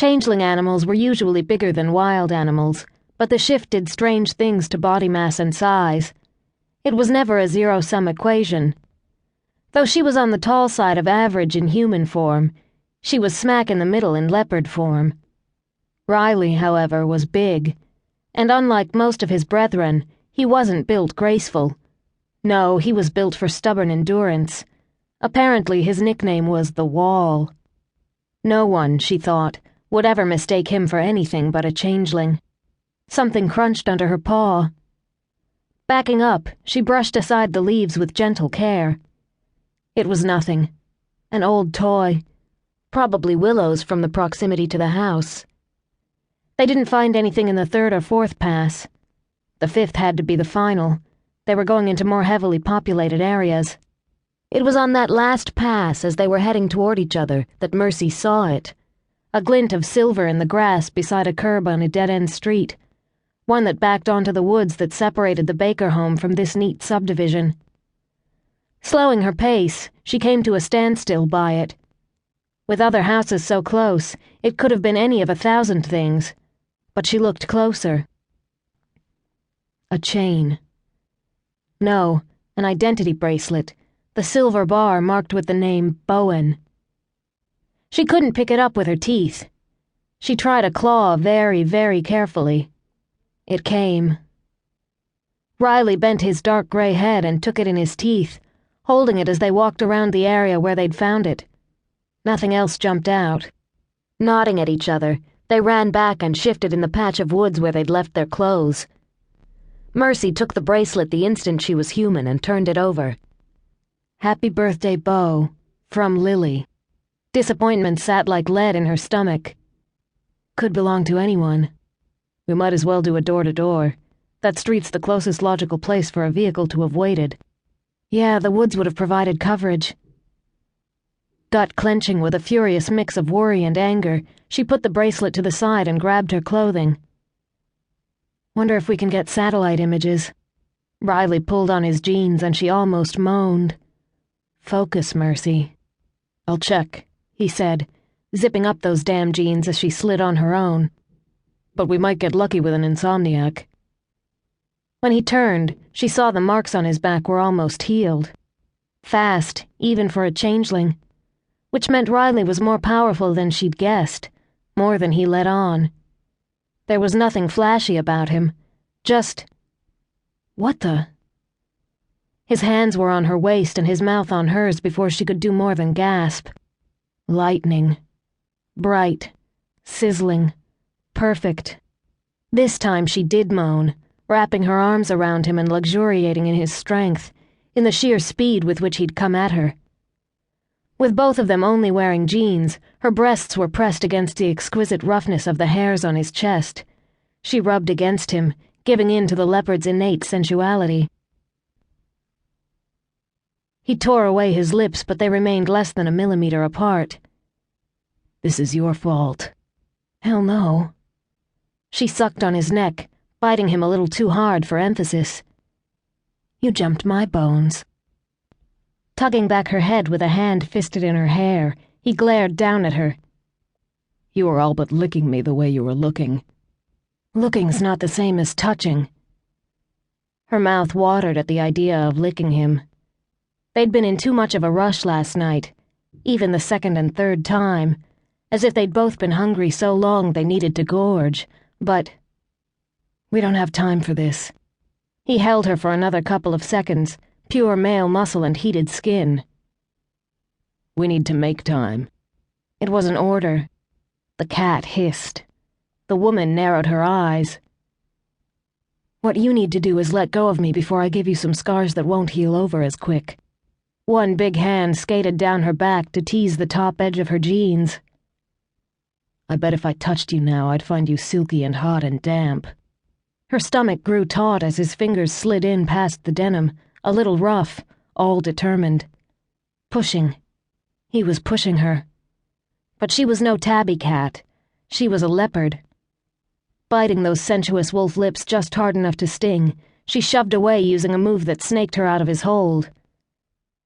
Changeling animals were usually bigger than wild animals, but the shift did strange things to body mass and size. It was never a zero-sum equation. Though she was on the tall side of average in human form, she was smack in the middle in leopard form. Riley, however, was big, and unlike most of his brethren, he wasn't built graceful. No, he was built for stubborn endurance. Apparently his nickname was the Wall. No one, she thought, would ever mistake him for anything but a changeling. Something crunched under her paw. Backing up, she brushed aside the leaves with gentle care. It was nothing. An old toy. Probably willows from the proximity to the house. They didn't find anything in the third or fourth pass. The fifth had to be the final. They were going into more heavily populated areas. It was on that last pass as they were heading toward each other that Mercy saw it. A glint of silver in the grass beside a curb on a dead-end street. One that backed onto the woods that separated the Baker home from this neat subdivision. Slowing her pace, she came to a standstill by it. With other houses so close, it could have been any of 1,000 things. But she looked closer. A chain. No, an identity bracelet, the silver bar marked with the name Bowen. She couldn't pick it up with her teeth. She tried a claw very, very carefully. It came. Riley bent his dark gray head and took it in his teeth, holding it as they walked around the area where they'd found it. Nothing else jumped out. Nodding at each other, they ran back and shifted in the patch of woods where they'd left their clothes. Mercy took the bracelet the instant she was human and turned it over. Happy birthday, Bo. From Lily. Disappointment sat like lead in her stomach. Could belong to anyone. We might as well do a door-to-door. That street's the closest logical place for a vehicle to have waited. Yeah, the woods would have provided coverage. Gut clenching with a furious mix of worry and anger, she put the bracelet to the side and grabbed her clothing. Wonder if we can get satellite images. Riley pulled on his jeans and she almost moaned. Focus, Mercy. I'll check, he said, zipping up those damn jeans as she slid on her own. But we might get lucky with an insomniac. When he turned, she saw the marks on his back were almost healed. Fast, even for a changeling. Which meant Riley was more powerful than she'd guessed, more than he let on. There was nothing flashy about him, just... What the... His hands were on her waist and his mouth on hers before she could do more than gasp. Lightning. Bright. Sizzling. Perfect. This time she did moan, wrapping her arms around him and luxuriating in his strength, in the sheer speed with which he'd come at her. With both of them only wearing jeans, her breasts were pressed against the exquisite roughness of the hairs on his chest. She rubbed against him, giving in to the leopard's innate sensuality. He tore away his lips, but they remained less than a millimeter apart. This is your fault. Hell no. She sucked on his neck, biting him a little too hard for emphasis. You jumped my bones. Tugging back her head with a hand fisted in her hair, he glared down at her. You were all but licking me the way you were looking. Looking's not the same as touching. Her mouth watered at the idea of licking him. They'd been in too much of a rush last night, even the second and third time, as if they'd both been hungry so long they needed to gorge, but... We don't have time for this. He held her for another couple of seconds, pure male muscle and heated skin. We need to make time. It was an order. The cat hissed. The woman narrowed her eyes. What you need to do is let go of me before I give you some scars that won't heal over as quick. One big hand skated down her back to tease the top edge of her jeans. I bet if I touched you now, I'd find you silky and hot and damp. Her stomach grew taut as his fingers slid in past the denim, a little rough, all determined. Pushing. He was pushing her. But she was no tabby cat. She was a leopard. Biting those sensuous wolf lips just hard enough to sting, she shoved away using a move that snaked her out of his hold.